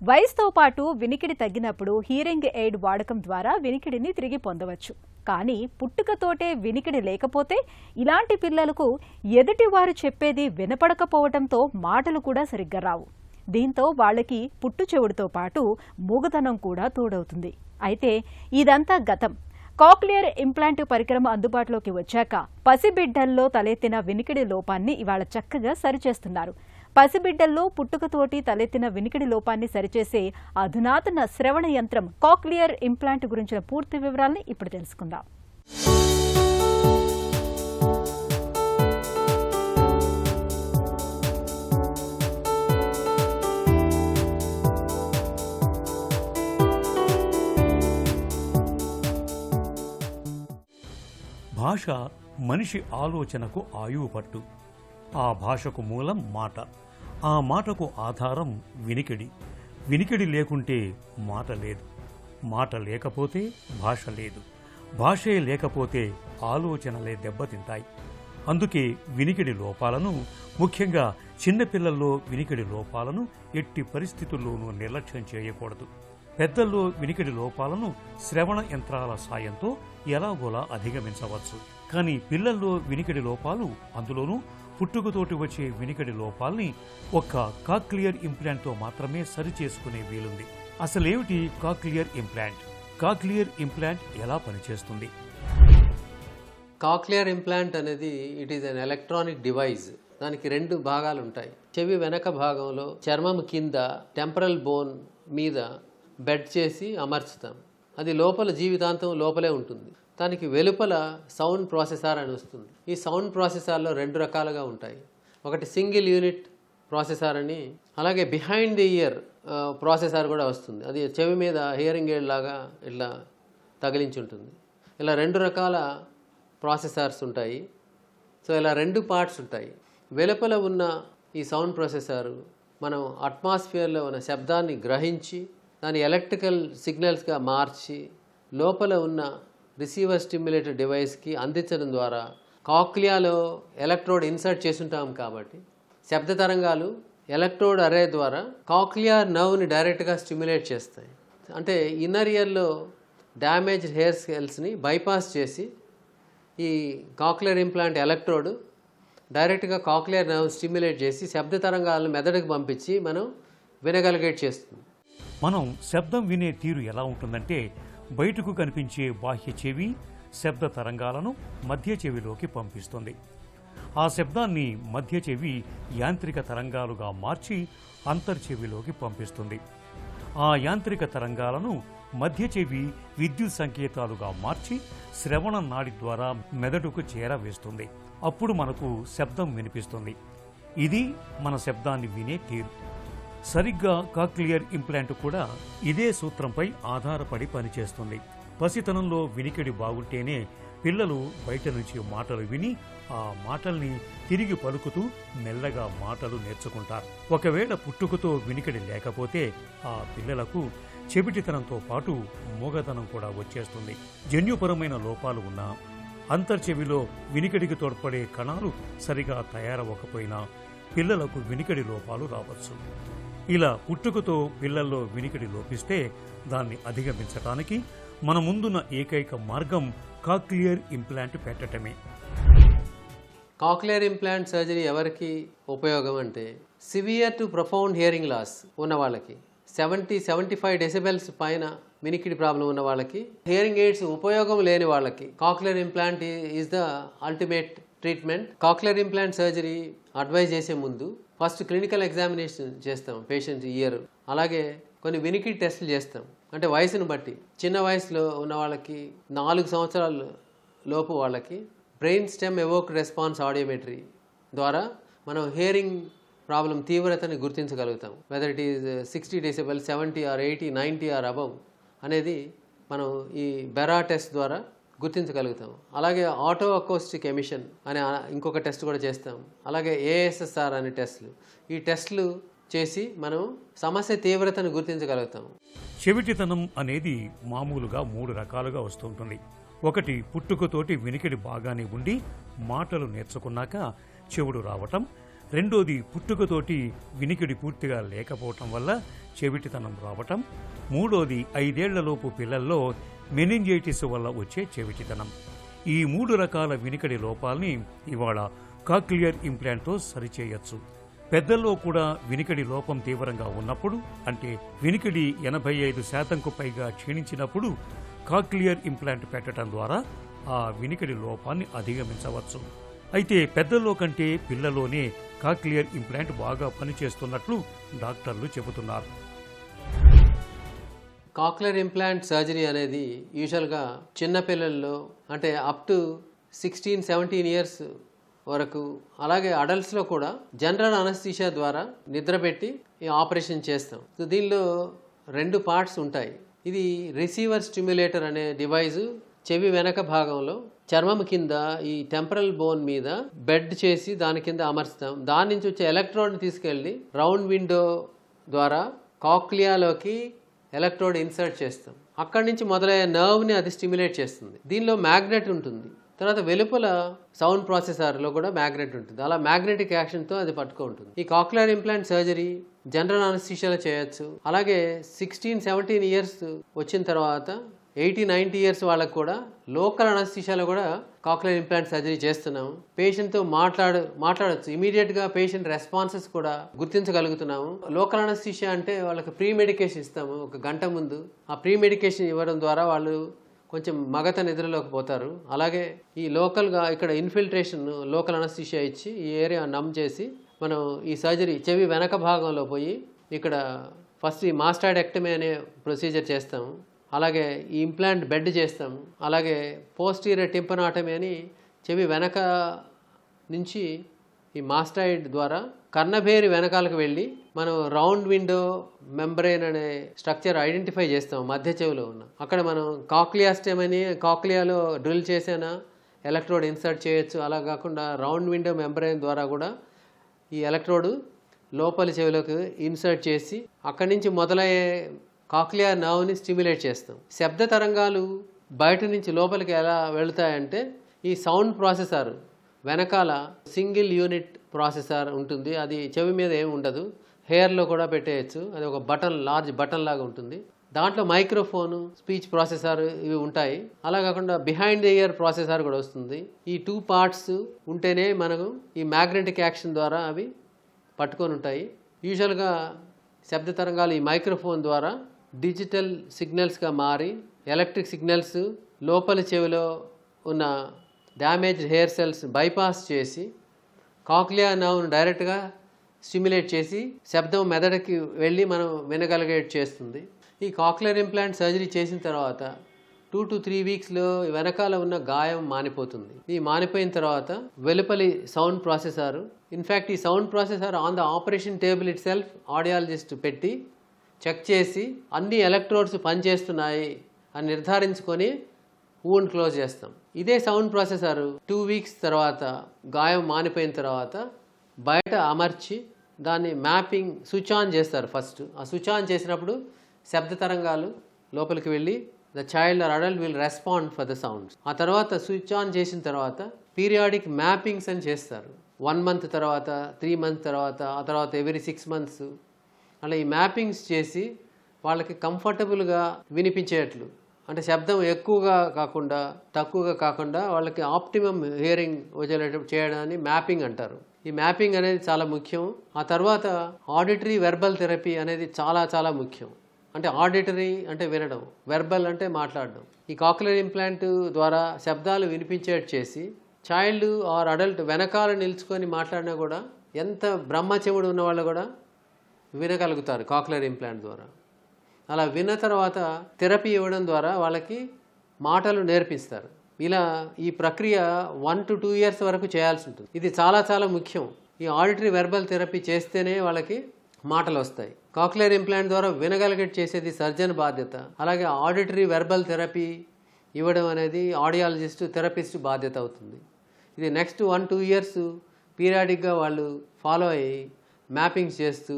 వయసుతో పాటు వినికిడి తగ్గినప్పుడు హీరింగ్ ఎయిడ్ వాడకం ద్వారా వినికిడిని తిరిగి పొందవచ్చు. కానీ పుట్టుకతోటే వినికిడి లేకపోతే ఇలాంటి పిల్లలకు ఎదుటివారు చెప్పేది వినపడకపోవడంతో మాటలు కూడా సరిగ్గా రావు. దీంతో వాళ్ళకి పుట్టు చెవుడుతో పాటు మూగతనం కూడా తోడవుతుంది. అయితే ఇదంతా గతం. కాక్లియర్ ఇంప్లాంట్ పరికరం అందుబాటులోకి వచ్చాక పసిబిడ్డల్లో తలెత్తిన వినికిడి లోపాన్ని ఇవాళ చక్కగా సరిచేస్తున్నారు. పసిబిడ్డల్లో పుట్టుకతోటి తలెత్తిన వినికిడి లోపాన్ని సరిచేసే అధునాతన శ్రవణ యంత్రం కాక్లియర్ ఇంప్లాంట్ గురించిన పూర్తి వివరాల్ని ఇప్పుడు తెలుసుకుందాం. భాష మనిషి ఆలోచనకు ఆయువు పట్టు. ఆ భాషకు మూలం మాట. ఆ మాటకు ఆధారం వినికిడి. వినికిడి లేకుంటే మాట లేదు. మాట లేకపోతే భాష లేదు. భాషే లేకపోతే ఆలోచనలే దెబ్బతింటాయి. అందుకే వినికిడి లోపాలను, ముఖ్యంగా చిన్నపిల్లల్లో వినికిడి లోపాలను ఎట్టి పరిస్థితుల్లోనూ నిర్లక్ష్యం చేయకూడదు. పెద్దల్లో వినికిడి లోపాలను శ్రవణ యంత్రాల సాయంతో ఎలాగోలా అధిగమించవచ్చు. కానీ పిల్లల్లో వినికిడి లోపాలు, అందులోనూ పుట్టుకతోటి వచ్చే వినికిడి లోపాల్ని ఒక్క కాక్లియర్ ఇంప్లాంట్తో మాత్రమే సరిచేసుకునే వీలుంది. అసలేమిటి కాక్లియర్ ఇంప్లాంట్? కాక్లియర్ ఇంప్లాంట్ ఎలా పనిచేస్తుంది? కాక్లియర్ ఇంప్లాంట్ అనేది it is an electronic device. దానికి రెండు భాగాలు ఉంటాయి. చెవి వెనక భాగంలో చర్మం కింద టెంపరల్ బోన్ మీద బెడ్ చేసి అమర్చుతాం. అది లోపల జీవితాంతం లోపలే ఉంటుంది. దానికి వెలుపల సౌండ్ ప్రాసెసర్ అని వస్తుంది. ఈ సౌండ్ ప్రాసెసర్లో రెండు రకాలుగా ఉంటాయి. ఒకటి సింగిల్ యూనిట్ ప్రాసెసర్ అని, అలాగే బిహైండ్ ది ఇయర్ ప్రాసెసర్ కూడా వస్తుంది. అది చెవి మీద హియరింగ్ ఎయిడ్ లాగా ఇట్లా తగిలించి ఉంటుంది. ఇలా రెండు రకాల ప్రాసెసర్స్ ఉంటాయి. సో ఇలా రెండు పార్ట్స్ ఉంటాయి. వెలుపల ఉన్న ఈ సౌండ్ ప్రాసెసర్ మనం అట్మాస్ఫియర్లో ఉన్న శబ్దాన్ని గ్రహించి దాని ఎలక్ట్రికల్ సిగ్నల్స్గా మార్చి లోపల ఉన్న రిసీవర్ స్టిమ్యులేటర్ డివైస్కి అందించడం ద్వారా కాక్లియాలో ఎలక్ట్రోడ్ ఇన్సర్ట్ చేసుంటాం కాబట్టి శబ్ద తరంగాలు ఎలక్ట్రోడ్ అరే ద్వారా కాక్లియా నర్వ్ని డైరెక్ట్గా స్టిమ్యులేట్ చేస్తాయి. అంటే ఇన్నర్ ఇయర్లో డ్యామేజ్డ్ హెయిర్ సెల్స్ని బైపాస్ చేసి ఈ కాక్లియర్ ఇంప్లాంట్ ఎలక్ట్రోడ్ డైరెక్ట్గా కాక్లియర్ నర్వ్ స్టిమ్యులేట్ చేసి శబ్ద తరంగాలను మెదడుకు పంపించి మనం వినగలిగేట్ చేస్తుంది. మనం శబ్దం వినే తీరు ఎలా ఉంటుందంటే, బయటకు కనిపించే బాహ్య చెవి శబ్ద తరంగాలను మధ్య చెవిలోకి పంపిస్తుంది. ఆ శబ్దాన్ని మధ్య చెవి యాంత్రిక తరంగాలుగా మార్చి అంతర్చెవిలోకి పంపిస్తుంది. ఆ యాంత్రిక తరంగాలను మధ్య చెవి విద్యుత్ సంకేతాలుగా మార్చి శ్రవణ నాడి ద్వారా మెదడుకు చేరవేస్తుంది. అప్పుడు మనకు శబ్దం వినిపిస్తుంది. ఇది మన శబ్దాన్ని వినే తీరు. సరిగ్గా కాక్లియర్ ఇంప్లాంట్ కూడా ఇదే సూత్రంపై ఆధారపడి పనిచేస్తుంది. పసితనంలో వినికిడి బాగుంటేనే పిల్లలు బయట నుంచి మాటలు విని ఆ మాటల్ని తిరిగి పలుకుతూ మెల్లగా మాటలు నేర్చుకుంటారు. ఒకవేళ పుట్టుకతో వినికిడి లేకపోతే ఆ పిల్లలకు చెవిటితనంతో పాటు మూగతనం కూడా వచ్చేస్తుంది. జన్యుపరమైన లోపాలు ఉన్నా, అంతర్చెవిలో వినికిడికి తోడ్పడే కణాలు సరిగా తయారవ్వకపోయినా పిల్లలకు వినికిడి లోపాలు రావచ్చు. ఇలా పుట్టుకతో పిల్లల్లో వినికిడి లోపిస్తే దాన్ని అధిగమించటానికి మన ముందున్న ఏకైక మార్గం కాక్లియర్ ఇంప్లాంట్ పెట్టడమే. కాక్లియర్ ఇంప్లాంట్ సర్జరీ ఎవరికి ఉపయోగం అంటే, severe to profound hearing loss ఉన్న వాళ్ళకి, 70-75 డెసిబెల్స్ పైన వినికిడి ప్రాబ్లం ఉన్న వాళ్ళకి, హియరింగ్ ఎయిడ్స్ ఉపయోగం లేని వాళ్ళకి cochlear implant is the ultimate treatment. Cochlear implant surgery advise చేసే ముందు ఫస్ట్ క్లినికల్ ఎగ్జామినేషన్ చేస్తాం పేషెంట్ ఇయర్. అలాగే కొన్ని వినికిడి టెస్టులు చేస్తాం. అంటే వయసును బట్టి చిన్న వయసులో ఉన్న వాళ్ళకి 4 సంవత్సరాల లోపు వాళ్ళకి brain stem evoked response audiometry ద్వారా మనం హియరింగ్ ప్రాబ్లం తీవ్రతని గుర్తించగలుగుతాం. Whether it is 60 decibel, 70 or 80, 90 or above అనేది మనం ఈ బెరా టెస్ట్ ద్వారా గుర్తించగలుగుతాం. అలాగే ఆటో అకోస్టిక్ ఎమిషన్ అనే ఇంకొక టెస్ట్ కూడా చేస్తాం. అలాగే ASSR అనే టెస్టులు. ఈ టెస్టులు చేసి మనం సమస్య తీవ్రతను గుర్తించగలుగుతాం. చెవిటితనం అనేది మామూలుగా 3 రకాలుగా వస్తుంటుంది. ఒకటి, పుట్టుకతోటి వినికిడి బాగానే ఉండి మాటలు నేర్చుకున్నాక చెవుడు రావటం. రెండోది పుట్టుకతోటి వినికిడి పూర్తిగా లేకపోవటం వల్ల చెవిటితనం రావటం. మూడోది 5 ఏళ్లలోపు పిల్లల్లో మెనింజైటిస్ వల్ల వచ్చే చెవిటితనం. ఈ 3 రకాల వినికిడి లోపాల్ని ఇవాళ కాక్లియర్ ఇంప్లాంట్తో సరిచేయచ్చు. పెద్దల్లో కూడా వినికిడి లోపం తీవ్రంగా ఉన్నప్పుడు, అంటే వినికిడి 85% పైగా క్షీణించినప్పుడు కాక్లియర్ ఇంప్లాంట్ పెట్టడం ద్వారా ఆ వినికిడి లోపాన్ని అధిగమించవచ్చు. అయితే పెద్దల్లో కంటే పిల్లల్లోనే కాక్లియర్ ఇంప్లాంట్ బాగా పనిచేస్తున్నట్లు డాక్టర్లు చెబుతున్నారు. కాక్లియర్ ఇంప్లాంట్ సర్జరీ అనేది యూజువల్గా చిన్నపిల్లల్లో అంటే అప్ టు 16-17 ఇయర్స్ వరకు, అలాగే అడల్ట్స్లో కూడా జనరల్ అనస్థీషియా ద్వారా నిద్రపెట్టి ఈ ఆపరేషన్ చేస్తాం. సో దీనిలో 2 పార్ట్స్ ఉంటాయి. ఇది రిసీవర్ స్టిమ్యులేటర్ అనే డివైజు చెవి వెనక భాగంలో చర్మం కింద ఈ టెంపరల్ బోన్ మీద బెడ్ చేసి దాని కింద అమర్చుతాం. దాని నుంచి వచ్చే ఎలక్ట్రోడ్ని తీసుకెళ్ళి రౌండ్ విండో ద్వారా కాక్లియాలోకి ఎలక్ట్రోడ్ ఇన్సర్ట్ చేస్తాం. అక్కడి నుంచి మొదలయ్యే నర్వ్ని అది స్టిమ్యులేట్ చేస్తుంది. దీనిలో మ్యాగ్నెట్ ఉంటుంది. తర్వాత వెలుపల సౌండ్ ప్రాసెసర్లో కూడా మ్యాగ్నెట్ ఉంటుంది. అలా మ్యాగ్నెటిక్ యాక్షన్తో అది పట్టుకుంటుంది. ఈ కాక్లియర్ ఇంప్లాంట్ సర్జరీ జనరల్ అనస్థీషియాలో చేయొచ్చు. అలాగే 16-17 ఇయర్స్ వచ్చిన తర్వాత 80-90 ఇయర్స్ వాళ్ళకు కూడా లోకల్ అనస్థీషియాలో కూడా కాక్లియర్ ఇంప్లాంట్ సర్జరీ చేస్తున్నాము. పేషెంట్తో మాట్లాడచ్చు. ఇమీడియట్గా పేషెంట్ రెస్పాన్సెస్ కూడా గుర్తించగలుగుతున్నాము. లోకల్ అనస్థీషియా అంటే వాళ్ళకి ప్రీ మెడికేషన్ ఇస్తాము 1 గంట ముందు. ఆ ప్రీ మెడికేషన్ ఇవ్వడం ద్వారా వాళ్ళు కొంచెం మగత నిద్రలోకి పోతారు. అలాగే ఈ లోకల్గా ఇక్కడ ఇన్ఫిల్ట్రేషన్ లోకల్ అనస్థీషియా ఇచ్చి ఈ ఏరియా నమ్ చేసి మనం ఈ సర్జరీ చెవి వెనక భాగంలో పోయి ఇక్కడ ఫస్ట్ ఈ మాస్టాయిడెక్టమీ అనే ప్రొసీజర్ చేస్తాము. అలాగే ఈ ఇంప్లాంట్ బెడ్ చేస్తాము. అలాగే పోస్టీరియర్ టింపనాటమీ అని చెవి వెనక నుంచి ఈ మాస్టాయిడ్ ద్వారా కర్ణభేరి వెనకాలకు వెళ్ళి మనం రౌండ్ విండో మెంబ్రెయిన్ అనే స్ట్రక్చర్ ఐడెంటిఫై చేస్తాం మధ్య చెవిలో ఉన్న. అక్కడ మనం కాక్లియాస్టెమ్ అని కాక్లియాలో డ్రిల్ చేసేనా ఎలక్ట్రోడ్ ఇన్సర్ట్ చేయొచ్చు. అలా కాకుండా రౌండ్ విండో మెంబ్రెయిన్ ద్వారా కూడా ఈ ఎలక్ట్రోడ్ లోపలి చెవిలోకి ఇన్సర్ట్ చేసి అక్కడి నుంచి మొదలయ్యే కాక్లియర్ నర్వ్ని స్టిమ్యులేట్ చేస్తాం. శబ్ద తరంగాలు బయట నుంచి లోపలికి ఎలా వెళుతాయంటే ఈ సౌండ్ ప్రాసెసర్ వెనకాల సింగిల్ యూనిట్ ప్రాసెసర్ ఉంటుంది. అది చెవి మీద ఏమి ఉండదు, హెయిర్లో కూడా పెట్టేయచ్చు. అది ఒక బటన్, లార్జ్ బటన్ లాగా ఉంటుంది. దాంట్లో మైక్రోఫోను, స్పీచ్ ప్రాసెసర్ ఇవి ఉంటాయి. అలా కాకుండా బిహైండ్ ద ఇయర్ ప్రాసెసర్ కూడా వస్తుంది. ఈ 2 పార్ట్స్ ఉంటేనే మనకు ఈ మ్యాగ్నెటిక్ యాక్షన్ ద్వారా అవి పట్టుకొని ఉంటాయి. యూజువల్గా శబ్ద తరంగాలు ఈ మైక్రోఫోన్ ద్వారా డిజిటల్ సిగ్నల్స్గా మారి ఎలక్ట్రిక్ సిగ్నల్స్ లోపలి చెవిలో ఉన్న డ్యామేజ్డ్ హెయిర్ సెల్స్ బైపాస్ చేసి కాక్లియర్ నర్వ్ను డైరెక్ట్గా స్టిమ్యులేట్ చేసి శబ్దం మెదడుకి వెళ్ళి మనం వినగలిగేట్ చేస్తుంది. ఈ కాక్లియర్ ఇంప్లాంట్ సర్జరీ చేసిన తర్వాత 2 to 3 వీక్స్లో వెనకాల ఉన్న గాయం మానిపోతుంది. ఈ మానిపోయిన తర్వాత వెలుపలి సౌండ్ ప్రాసెసర్, ఇన్ఫ్యాక్ట్ ఈ sound processor on the operation table it self audiologist పెట్టి చెక్ చేసి అన్ని ఎలక్ట్రోడ్స్ పనిచేస్తున్నాయి అని నిర్ధారించుకొని వూండ్ క్లోజ్ చేస్తాం. ఇదే సౌండ్ ప్రాసెసర్ 2 వీక్స్ తర్వాత గాయం మానిపోయిన తర్వాత బయట అమర్చి దాన్ని మ్యాపింగ్ స్విచ్ ఆన్ చేస్తారు. ఫస్ట్ ఆ స్విచ్ ఆన్ చేసినప్పుడు శబ్ద తరంగాలు లోపలికి వెళ్ళి the child or adult will respond for the sounds. ఆ తర్వాత స్విచ్ ఆన్ చేసిన తర్వాత పీరియాడిక్ మ్యాపింగ్స్ అని చేస్తారు. 1 month తర్వాత, 3 months తర్వాత, ఆ తర్వాత ఎవ్రీ 6 months అలా ఈ మ్యాపింగ్స్ చేసి వాళ్ళకి కంఫర్టబుల్గా వినిపించేట్లు, అంటే శబ్దం ఎక్కువగా కాకుండా తక్కువగా కాకుండా వాళ్ళకి ఆప్టిమమ్ హియరింగ్ వచ్చేటట్టు చేయడాన్ని మ్యాపింగ్ అంటారు. ఈ మ్యాపింగ్ అనేది చాలా ముఖ్యం. ఆ తర్వాత ఆడిటరీ వెర్బల్ థెరపీ అనేది చాలా చాలా ముఖ్యం. అంటే ఆడిటరీ అంటే వినడం, వెర్బల్ అంటే మాట్లాడడం. ఈ కాక్లియర్ ఇంప్లాంట్ ద్వారా శబ్దాలు వినిపించేట్టు చేసి చైల్డ్ ఆర్ అడల్ట్ వెనకాల నిల్చుకొని మాట్లాడినా కూడా ఎంత బ్రహ్మ చెవుడు ఉన్న వాళ్ళు కూడా వినగలుగుతారు కాక్లియర్ ఇంప్లాంట్ ద్వారా. అలా విన్న తర్వాత థెరపీ ఇవ్వడం ద్వారా వాళ్ళకి మాటలు నేర్పిస్తారు. ఇలా ఈ ప్రక్రియ 1 to 2 years వరకు చేయాల్సి ఉంటుంది. ఇది చాలా చాలా ముఖ్యం. ఈ ఆడిటరీ వెర్బల్ థెరపీ చేస్తేనే వాళ్ళకి మాటలు వస్తాయి. కాక్లియర్ ఇంప్లాంట్ ద్వారా వినగలిగేట్ చేసేది సర్జన్ బాధ్యత. అలాగే ఆడిటరీ వెర్బల్ థెరపీ ఇవ్వడం అనేది ఆడియాలజిస్ట్, థెరపిస్ట్ బాధ్యత అవుతుంది. ఇది నెక్స్ట్ 1-2 years పీరియాడిక్గా వాళ్ళు ఫాలో అయ్యి మ్యాపింగ్స్ చేస్తూ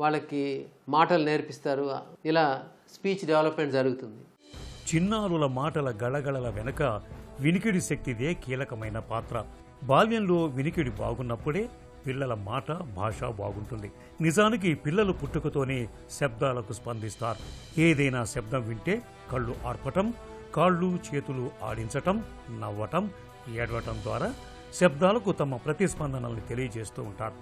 వాళ్ళకి మాటలు నేర్పిస్తారు. ఇలా స్పీచ్ డెవలప్మెంట్ జరుగుతుంది. చిన్నారుల మాటల గళగళల వెనుక వినికిడి శక్తిదే కీలకమైన పాత్ర. బాల్యంలో వినికిడి బాగున్నప్పుడే పిల్లల మాట భాష బాగుంటుంది. నిజానికి పిల్లలు పుట్టుకతోనే శబ్దాలకు స్పందిస్తారు. ఏదైనా శబ్దం వింటే కళ్ళు ఆర్పటం, కాళ్ళు చేతులు ఆడించటం, నవ్వటం, ఏడవటం ద్వారా శబ్దాలకు తమ ప్రతిస్పందనల్ని తెలియజేస్తూ ఉంటారు.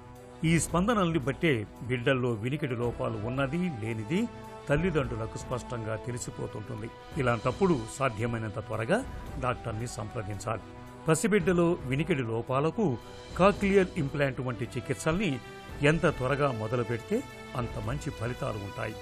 ఈ స్పందనల్ని బట్టే బిడ్డల్లో వినికిడి లోపాలు ఉన్నది లేనిది తల్లిదండ్రులకు స్పష్టంగా తెలిసిపోతుంటుంది. ఇలాంటప్పుడు సాధ్యమైనంత త్వరగా డాక్టర్ని సంప్రదించాలి. పసిబిడ్డలో వినికిడి లోపాలకు కాక్లియర్ ఇంప్లాంట్ వంటి చికిత్సల్ని ఎంత త్వరగా మొదలు పెడితే అంత మంచి ఫలితాలు ఉంటాయి.